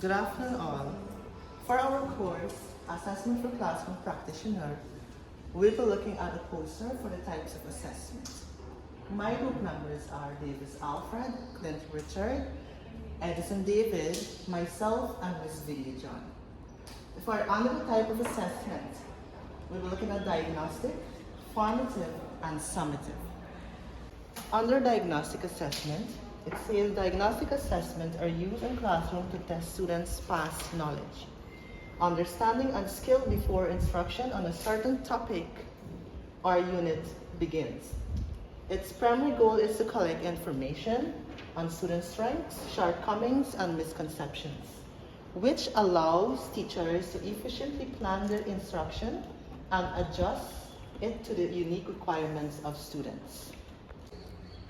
Good afternoon all. For our course, Assessment for Classroom Practitioner, we'll be looking at a poster for the types of assessment. My group members are Davis Alfred, Clint Richard, Edison David, myself, and Miss Vicky John. For under the type of assessment, we'll be looking at diagnostic, formative, and summative. Under diagnostic assessment, it says diagnostic assessments are used in classroom to test students' past knowledge, understanding, and skill before instruction on a certain topic or unit begins. Its primary goal is to collect information on student strengths, shortcomings, and misconceptions, which allows teachers to efficiently plan their instruction and adjust it to the unique requirements of students.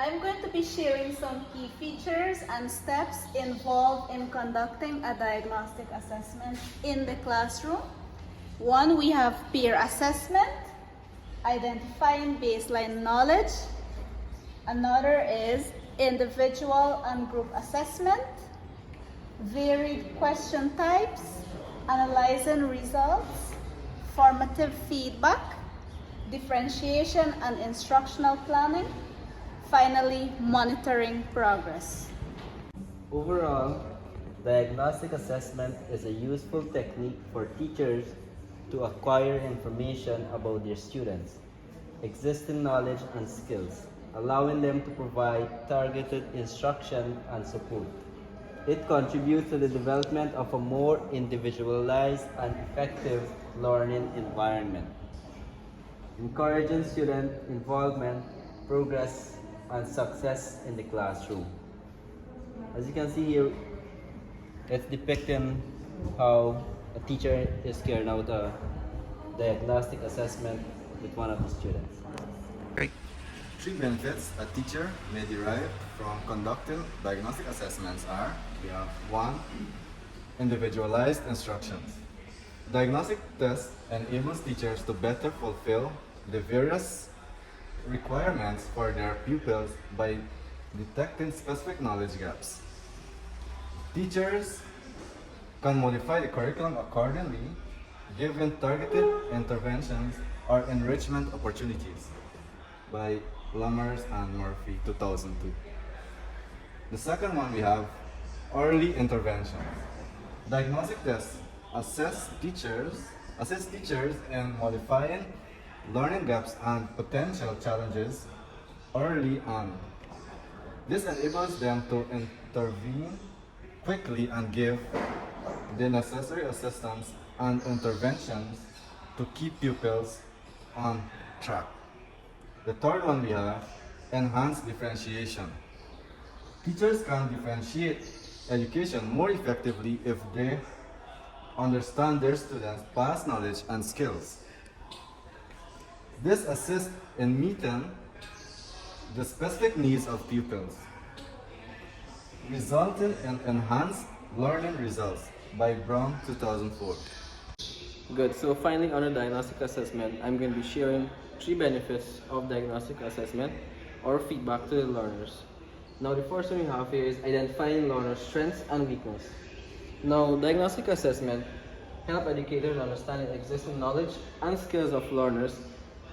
I'm going to be sharing some key features and steps involved in conducting a diagnostic assessment in the classroom. One, we have peer assessment, identifying baseline knowledge. Another is individual and group assessment, varied question types, analyzing results, formative feedback, differentiation and instructional planning. Finally, monitoring progress. Overall, diagnostic assessment is a useful technique for teachers to acquire information about their students, existing knowledge and skills, allowing them to provide targeted instruction and support. It contributes to the development of a more individualized and effective learning environment, encouraging student involvement, progress, and success in the classroom. As you can see here, it's depicting how a teacher is carrying out a diagnostic assessment with one of the students. Great. Three benefits a teacher may derive from conducting diagnostic assessments are: we have 1. Individualized instructions. Diagnostic tests enables teachers to better fulfill the various requirements for their pupils by detecting specific knowledge gaps. Teachers can modify the curriculum accordingly, giving targeted interventions or enrichment opportunities by Lammers and Murphy, 2002. The second one we have early intervention. Diagnostic tests assess teachers in modifying learning gaps and potential challenges early on. This enables them to intervene quickly and give the necessary assistance and interventions to keep pupils on track. The third one we have enhanced differentiation. Teachers can differentiate education more effectively if they understand their students' past knowledge and skills. This assists in meeting the specific needs of pupils, resulting in enhanced learning results by Brown, 2004. Good, so finally under diagnostic assessment, I'm going to be sharing 3 benefits of diagnostic assessment or feedback to the learners. Now the first one we have here is identifying learners' strengths and weakness. Now diagnostic assessment help educators understand the existing knowledge and skills of learners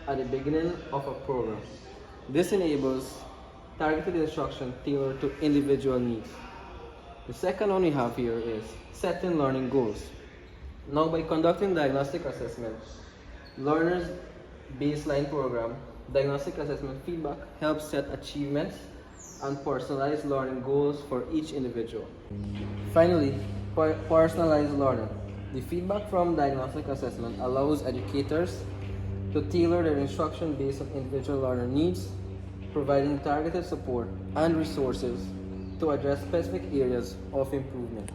at the beginning of a program. This enables targeted instruction tailored to individual needs. The second one we have here is setting learning goals. Now by conducting diagnostic assessment, learners' baseline program, diagnostic assessment feedback helps set achievements and personalized learning goals for each individual. Finally, personalized learning. The feedback from diagnostic assessment allows educators to tailor their instruction based on individual learner needs, providing targeted support and resources to address specific areas of improvement.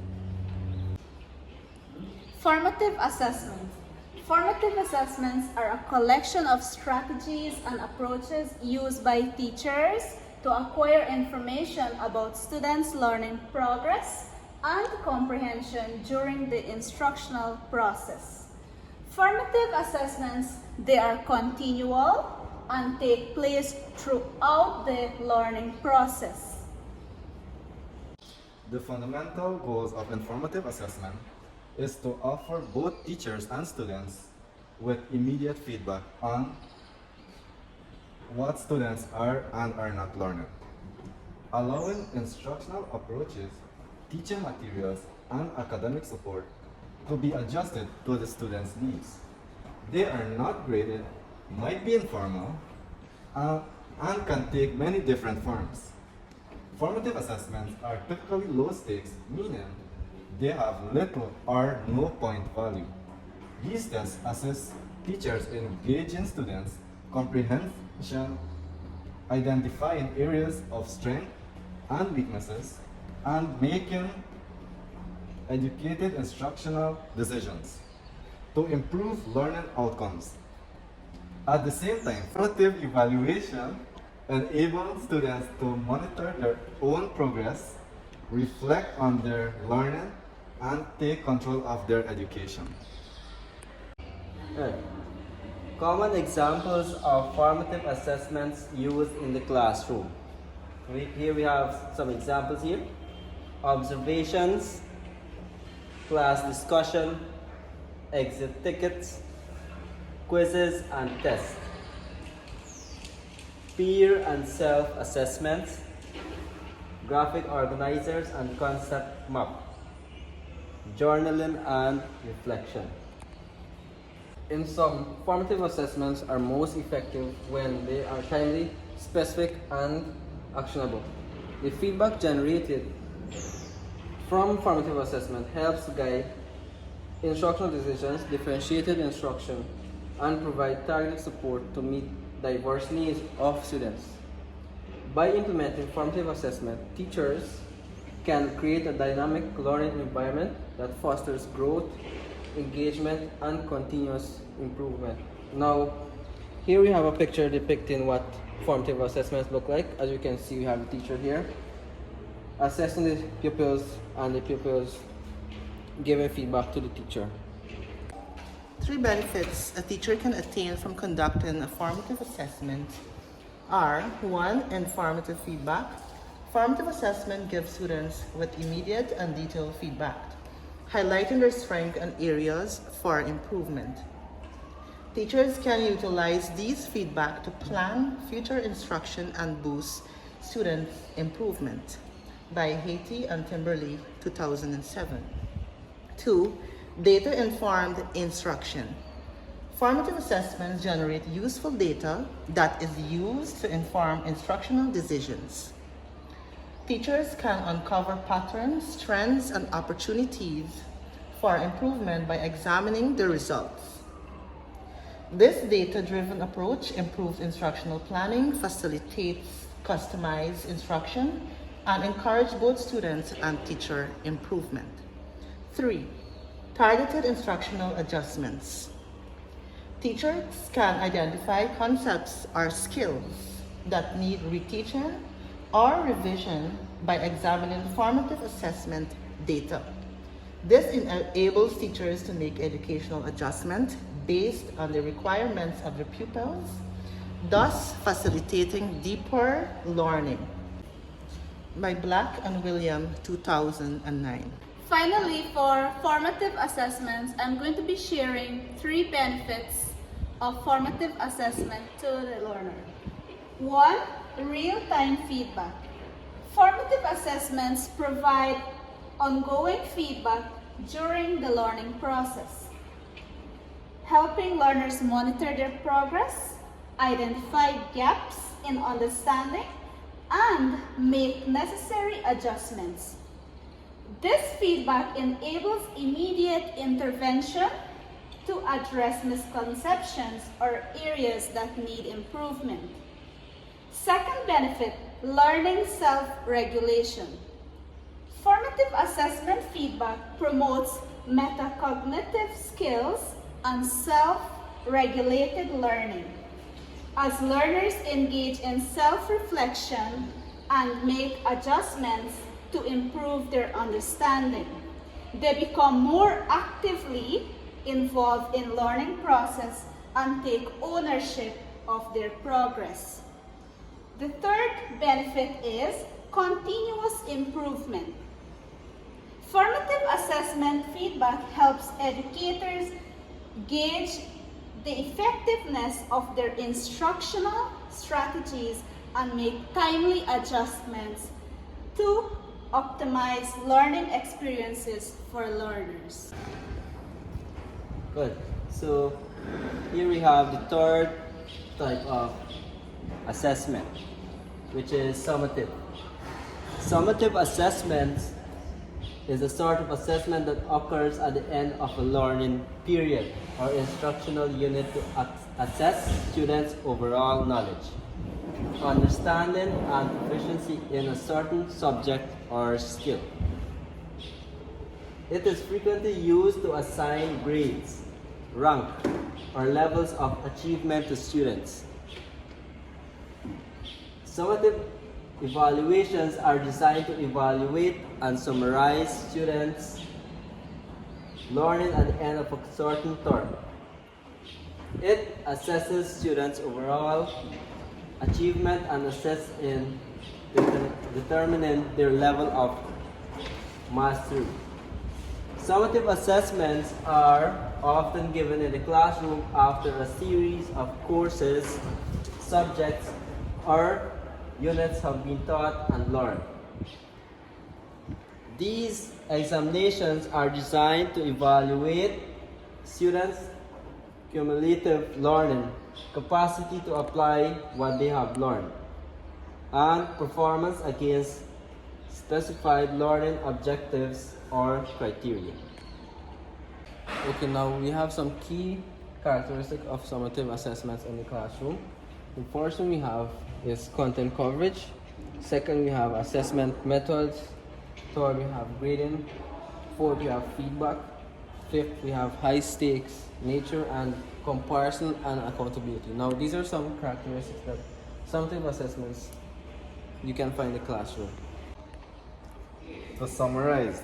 Formative assessments. Formative assessments are a collection of strategies and approaches used by teachers to acquire information about students' learning progress and comprehension during the instructional process. Formative assessments, they are continual and take place throughout the learning process. The fundamental goals of informative assessment is to offer both teachers and students with immediate feedback on what students are and are not learning, allowing instructional approaches, teaching materials, and academic support to be adjusted to the students' needs. They are not graded, might be informal, and can take many different forms. Formative assessments are typically low stakes, meaning they have little or no point value. These tests assess teachers in engaging students' comprehension, identifying areas of strength and weaknesses, and making educated instructional decisions to improve learning outcomes. At the same time, formative evaluation enables students to monitor their own progress, reflect on their learning, and take control of their education. Alright. Common examples of formative assessments used in the classroom. Here we have some examples here. Observations, class discussion, exit tickets, quizzes and tests, peer and self-assessments, graphic organizers and concept map, journaling and reflection. In sum, formative assessments are most effective when they are timely, specific, and actionable. The feedback generated from formative assessment helps guide instructional decisions, differentiated instruction, and provide targeted support to meet diverse needs of students. By implementing formative assessment, teachers can create a dynamic learning environment that fosters growth, engagement, and continuous improvement. Now, here we have a picture depicting what formative assessments look like. As you can see, we have the teacher here assessing the pupils and the pupils giving feedback to the teacher. 3 benefits a teacher can attain from conducting a formative assessment are: 1. Informative feedback. Formative assessment gives students with immediate and detailed feedback, highlighting their strengths and areas for improvement. Teachers can utilize these feedback to plan future instruction and boost student improvement. By Haiti and Timberley, 2007. 2. Data-informed instruction. Formative assessments generate useful data that is used to inform instructional decisions. Teachers can uncover patterns, trends, and opportunities for improvement by examining the results. This data-driven approach improves instructional planning, facilitates customized instruction, and encourages both students and teacher improvement. 3. Targeted instructional adjustments. Teachers can identify concepts or skills that need reteaching or revision by examining formative assessment data. This enables teachers to make educational adjustments based on the requirements of their pupils, thus facilitating deeper learning. By Black and William, 2009. Finally, for formative assessments, I'm going to be sharing 3 benefits of formative assessment to the learner. 1. Real-time feedback. Formative assessments provide ongoing feedback during the learning process, helping learners monitor their progress, identify gaps in understanding, and make necessary adjustments. This feedback enables immediate intervention to address misconceptions or areas that need improvement. Second benefit, learning self-regulation. Formative assessment feedback promotes metacognitive skills and self-regulated learning. As learners engage in self-reflection and make adjustments to improve their understanding, they become more actively involved in learning process and take ownership of their progress. The third benefit is continuous improvement. Formative assessment feedback helps educators gauge the effectiveness of their instructional strategies and make timely adjustments to optimize learning experiences for learners. Good. So here we have the third type of assessment, which is summative. Summative assessment is a sort of assessment that occurs at the end of a learning period or instructional unit to assess students' overall knowledge, understanding, and proficiency in a certain subject or skill. It is frequently used to assign grades, rank, or levels of achievement to students. Summative evaluations are designed to evaluate and summarize students' learning at the end of a certain term. It assesses students' overall achievement and assists in determining their level of mastery. Summative assessments are often given in the classroom after a series of courses, subjects, or units have been taught and learned. These examinations are designed to evaluate students' cumulative learning, capacity to apply what they have learned, and performance against specified learning objectives or criteria. Okay, now we have some key characteristics of summative assessments in the classroom. The first one we have is content coverage. Second, we have assessment methods. Third, we have grading. Fourth, we have feedback. Fifth, we have high stakes, nature, and comparison and accountability. Now, these are some characteristics that summative assessments you can find in the classroom. To summarize,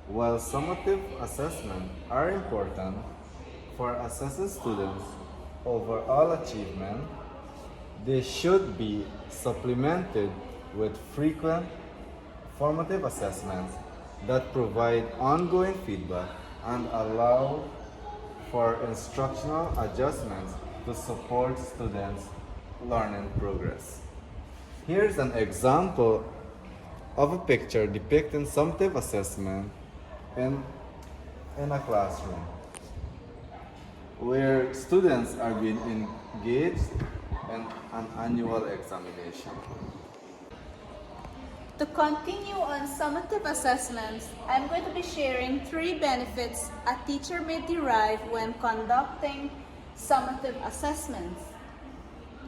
while summative assessments are important for assessing students' overall achievement, they should be supplemented with frequent formative assessments that provide ongoing feedback and allow for instructional adjustments to support students' learning progress. Here's an example of a picture depicting summative assessment in a classroom where students are being engaged in an annual examination. To continue on summative assessments, I'm going to be sharing 3 benefits a teacher may derive when conducting summative assessments.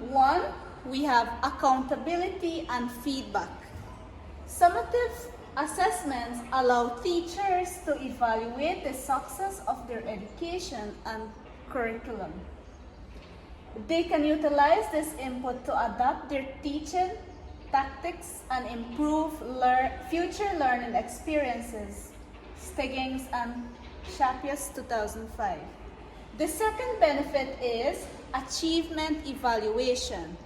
1, we have accountability and feedback. Summative assessments allow teachers to evaluate the success of their education and curriculum. They can utilize this input to adapt their teaching tactics and improve future learning experiences. Stiggins and Shapias 2005. The second benefit is achievement evaluation.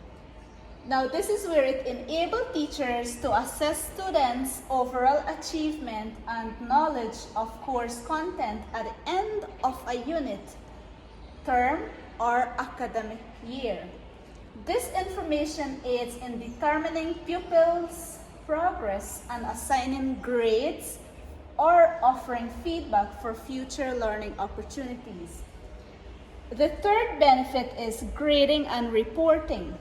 Now, this is where it enables teachers to assess students' overall achievement and knowledge of course content at the end of a unit, term, or academic year. This information aids in determining pupils' progress and assigning grades or offering feedback for future learning opportunities. The third benefit is grading and reporting.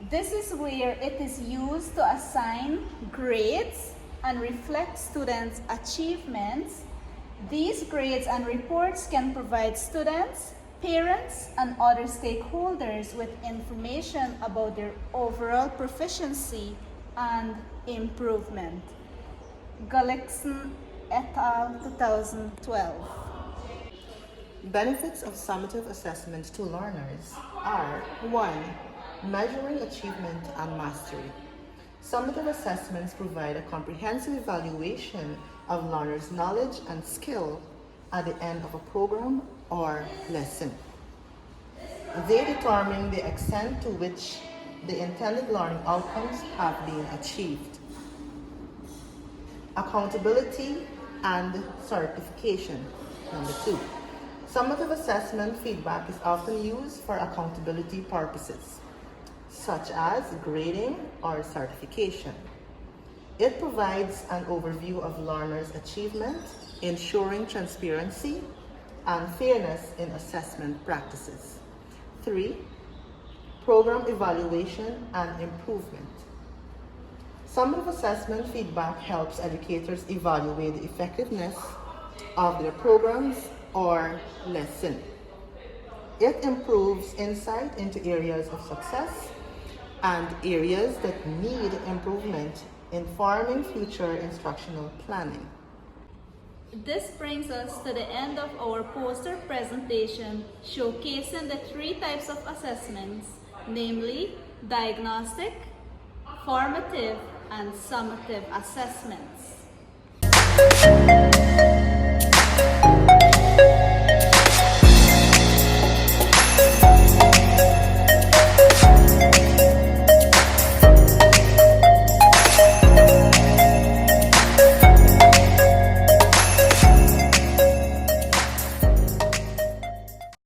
This is where it is used to assign grades and reflect students' achievements. These grades and reports can provide students, parents, and other stakeholders with information about their overall proficiency and improvement. Gullickson et al. 2012. Benefits of summative assessment to learners are 1. Measuring achievement and mastery. Summative assessments provide a comprehensive evaluation of learners' knowledge and skill at the end of a program or lesson. They determine the extent to which the intended learning outcomes have been achieved. Accountability and certification. Number 2. Summative assessment feedback is often used for accountability purposes, such as grading or certification. It provides an overview of learners' achievement, ensuring transparency and fairness in assessment practices. 3. Program evaluation and improvement. Summative assessment feedback helps educators evaluate the effectiveness of their programs or lesson. It improves insight into areas of success and areas that need improvement, informing future instructional planning. This brings us to the end of our poster presentation showcasing the 3 types of assessments, namely diagnostic, formative, and summative assessments.